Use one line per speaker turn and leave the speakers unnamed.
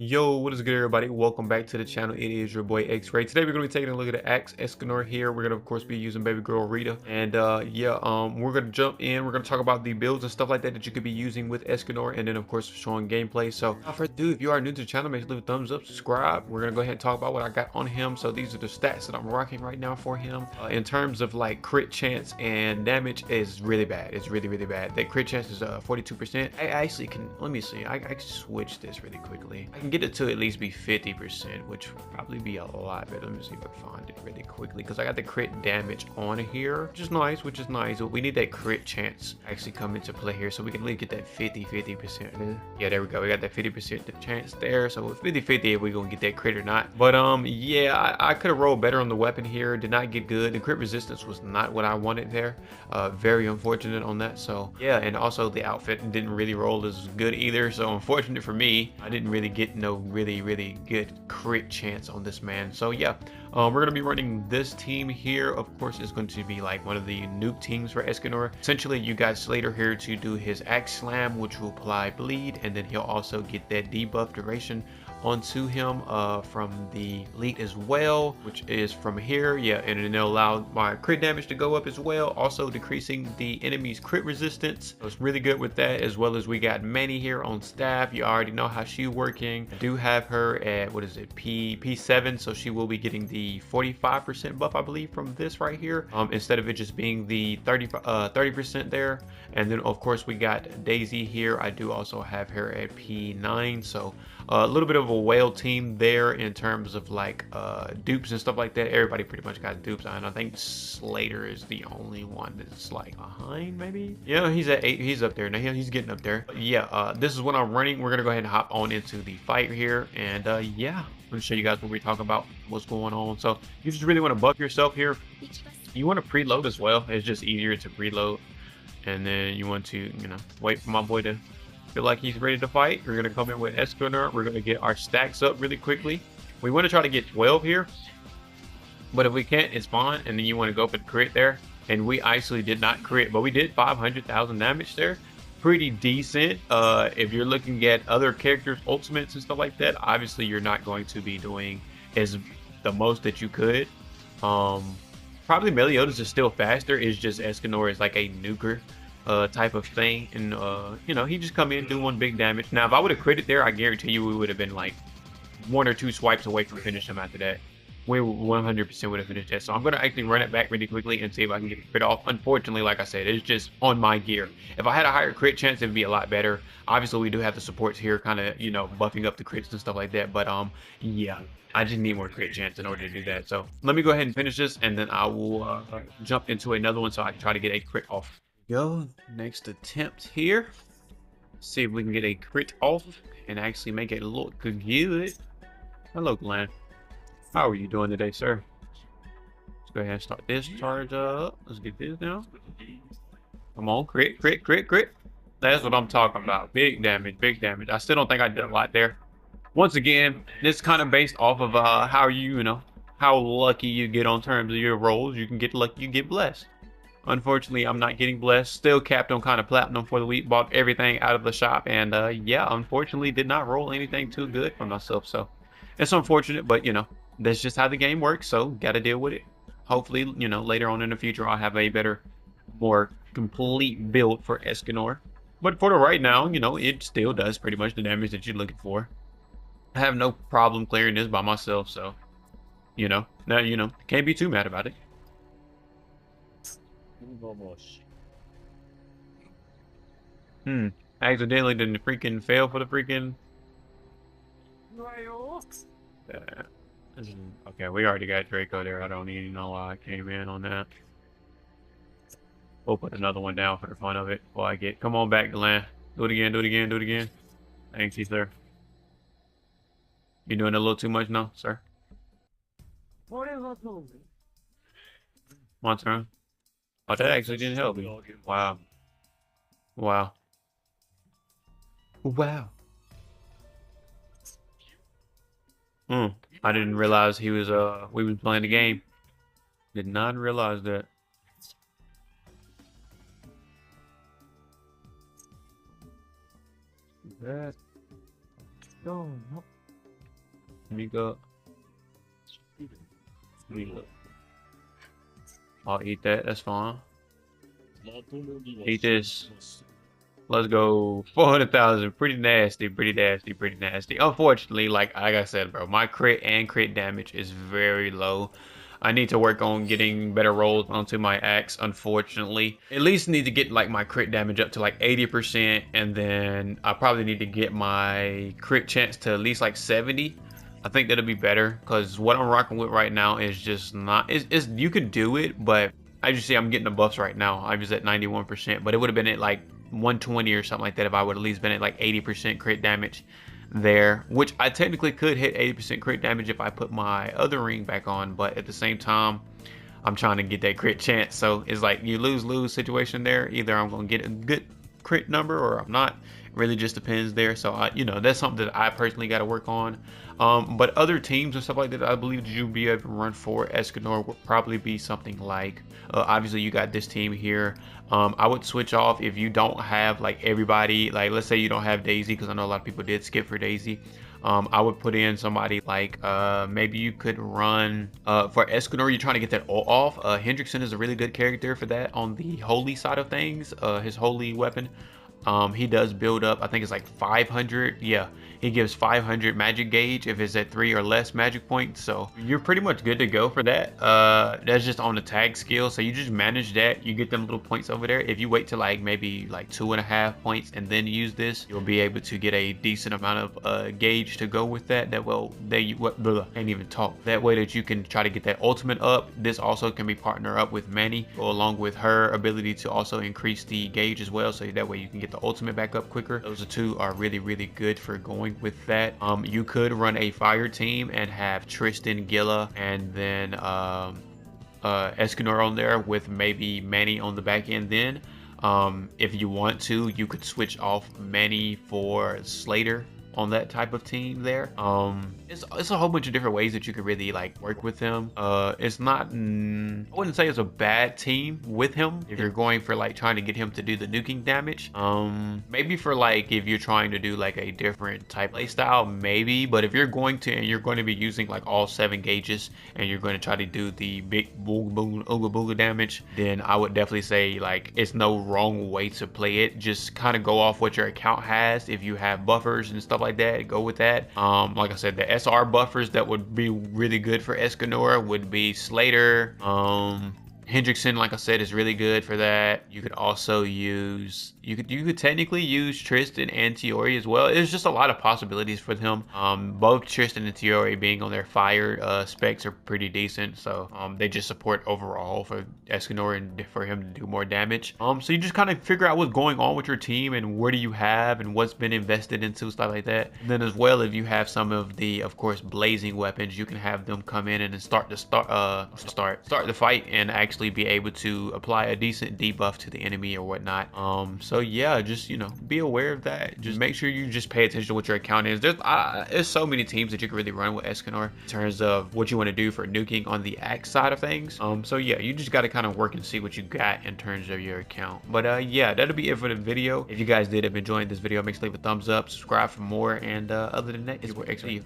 Yo, what is good, everybody? Welcome back to the channel. It is your boy X-Ray. Today we're gonna be taking a look at the Axe Escanor here. We're gonna of course be using baby girl Rita. And we're gonna jump in. We're gonna talk about the builds and stuff like that you could be using with Escanor, and then of course showing gameplay. So without further ado, if you are new to the channel, make sure to leave a thumbs up, subscribe. We're gonna go ahead and talk about what I got on him. So these are the stats that I'm rocking right now for him. In terms of like crit chance and damage is really bad. It's really bad. That crit chance is 42%. I actually can, let me see, I can switch this really quickly. I can get it to at least be 50%, which would probably be a lot better. Let me see if I can find it really quickly, because I got the crit damage on here, which is nice, But we need that crit chance actually come into play here, so we can at least get that 50%. Yeah, there we go. We got that 50% chance there. So with 50-50, if we're gonna get that crit or not. But yeah, I could have rolled better on the weapon here. Did not get good. The crit resistance was not what I wanted there. Very unfortunate on that. So yeah, and also the outfit didn't really roll as good either. So unfortunate for me, I didn't really get no really good crit chance on this man. So yeah, we're gonna be running this team here. Of course, it's going to be like one of the nuke teams for Escanor. Essentially, you got Slater here to do his axe slam, which will apply bleed, and then he'll also get that debuff duration onto him from the elite as well, which is from here. Yeah, and then it'll allow my crit damage to go up as well, also decreasing the enemy's crit resistance. So it's really good with that, as well as we got Manny here on staff. You already know how she's working. I do have her at, what is it, P7, so she will be getting the 45% buff, I believe, from this right here, instead of it just being the 30% there. And then of course we got Daisy here. I do also have her at P9, so a little bit of a whale team there in terms of like dupes and stuff like that. Everybody pretty much got dupes, and I think Slater is the only one that's like behind, maybe. Yeah, he's at 8. He's up there now. He's getting up there. But yeah, this is what I'm running. We're gonna go ahead and hop on into the fight here, and yeah, I'm gonna show you guys what we're talking about, what's going on. So you just really want to buff yourself here. You want to preload as well. It's just easier to preload, and then you want to, wait for my boy to feel like he's ready to fight. We're gonna come in with Escanor. We're gonna get our stacks up really quickly. We want to try to get 12 here, but if we can't, it's fine. And then you want to go for the crit there, and we actually did not crit, but we did 500,000 damage there. Pretty decent. If you're looking at other characters' ultimates and stuff like that, obviously you're not going to be doing as the most that you could. Probably Meliodas is still faster. It's just Escanor is like a nuker type of thing, and he just come in, do one big damage. Now if I would have critted there, I guarantee you we would have been like 1 or 2 swipes away from finishing him after that. We 100% would have finished that. So I'm going to actually run it back really quickly and see if I can get the crit off. Unfortunately, like I said, it's just on my gear. If I had a higher crit chance, it'd be a lot better. Obviously we do have the supports here kind of buffing up the crits and stuff like that, but yeah, I just need more crit chance in order to do that. So let me go ahead and finish this, and then I will jump into another one so I can try to get a crit off. Go, next attempt here. See if we can get a crit off and actually make it look good. Hello, Glenn. How are you doing today, sir? Let's go ahead and start this charge up. Let's get this now. Come on, crit. That's what I'm talking about. Big damage. I still don't think I did a lot there. Once again, this is kind of based off of how how lucky you get on terms of your rolls. You can get lucky, you get blessed. Unfortunately, I'm not getting blessed. Still capped on kind of platinum for the week. Bought everything out of the shop, and yeah, unfortunately did not roll anything too good for myself. So it's unfortunate, but that's just how the game works. So got to deal with it. Hopefully, later on in the future, I'll have a better, more complete build for Escanor. But for the right now, it still does pretty much the damage that you're looking for. I have no problem clearing this by myself, so now can't be too mad about it. Accidentally didn't freaking fail for the freaking okay, we already got Draco there. I don't even know why I came in on that. We'll put another one down for the fun of it before I get. Come on back, Delan. Do it again. Thanks, you, sir. You're doing a little too much now, sir. My turn. Oh, that actually didn't help me. Wow. I didn't realize he was we was playing the game. Did not realize that. Amiga. I'll eat that. That's fine. Eat this. Let's go. 400,000. Pretty nasty. Pretty nasty. Pretty nasty. Unfortunately, like I said, bro, my crit and crit damage is very low. I need to work on getting better rolls onto my axe, unfortunately. At least need to get like my crit damage up to like 80%, and then I probably need to get my crit chance to at least like 70. I think that'll be better because what I'm rocking with right now is just not, it's you can do it, but I just see I'm getting the buffs right now. I'm just at 91%, but it would have been at like 120 or something like that if I would at least been at like 80% crit damage there, which I technically could hit 80% crit damage if I put my other ring back on, but at the same time, I'm trying to get that crit chance. So it's like you lose situation there. Either I'm gonna get a good crit number or I'm not. It really just depends there. So you know, that's something that I personally got to work on. But other teams and stuff like that, I believe that you'll be able to run for Escanor would probably be something like, obviously you got this team here. I would switch off if you don't have like everybody, like let's say you don't have Daisy, because I know a lot of people did skip for Daisy. I would put in somebody like maybe you could run for Escanor. You're trying to get that all off. Hendrickson is a really good character for that on the holy side of things. His holy weapon. He does build up, I think it's like 500. Yeah, he gives 500 magic gauge if it's at 3 or less magic points. So you're pretty much good to go for that. That's just on the tag skill. So you just manage that. You get them little points over there. If you wait to like maybe like 2.5 points and then use this, you'll be able to get a decent amount of gauge to go with that. That will, can't even talk. That way that you can try to get that ultimate up. This also can be partner up with Manny, along with her ability to also increase the gauge as well. So that way you can get the ultimate back up quicker. Those two are really good for going with that. You could run a fire team and have Tristan, Gilla, and then Escanor on there with maybe Manny on the back end. Then if you want to, you could switch off Manny for Slater on that type of team there. It's a whole bunch of different ways that you could really like work with him. It's not, I wouldn't say it's a bad team with him if you're going for like trying to get him to do the nuking damage. Maybe for like if you're trying to do like a different type playstyle, maybe. But if you're going to, and you're going to be using like all 7 gauges and you're going to try to do the big ooga booga damage, then I would definitely say like it's no wrong way to play it. Just kind of go off what your account has. If you have buffers and stuff like that, go with that. Like I said, the SR buffers that would be really good for Escanor would be Slater. Hendrickson, like I said, is really good for that. You could also use, you could technically use Tristan and Tiori as well. There's just a lot of possibilities for him. Both Tristan and Tiori being on their fire specs are pretty decent. So they just support overall for Escanor and for him to do more damage. So you just kind of figure out what's going on with your team and where do you have and what's been invested into, stuff like that. And then as well, if you have some of the, of course, blazing weapons, you can have them come in and start the fight and actually be able to apply a decent debuff to the enemy or whatnot. So yeah, just, you know, be aware of that. Just make sure you just pay attention to what your account is. There's so many teams that you can really run with Escanor in terms of what you want to do for nuking on the axe side of things. So yeah, you just got to kind of work and see what you got in terms of your account. But yeah, that'll be it for the video. If you guys did end up enjoying this video, make sure to leave a thumbs up, subscribe for more, and other than that, it's your boy X.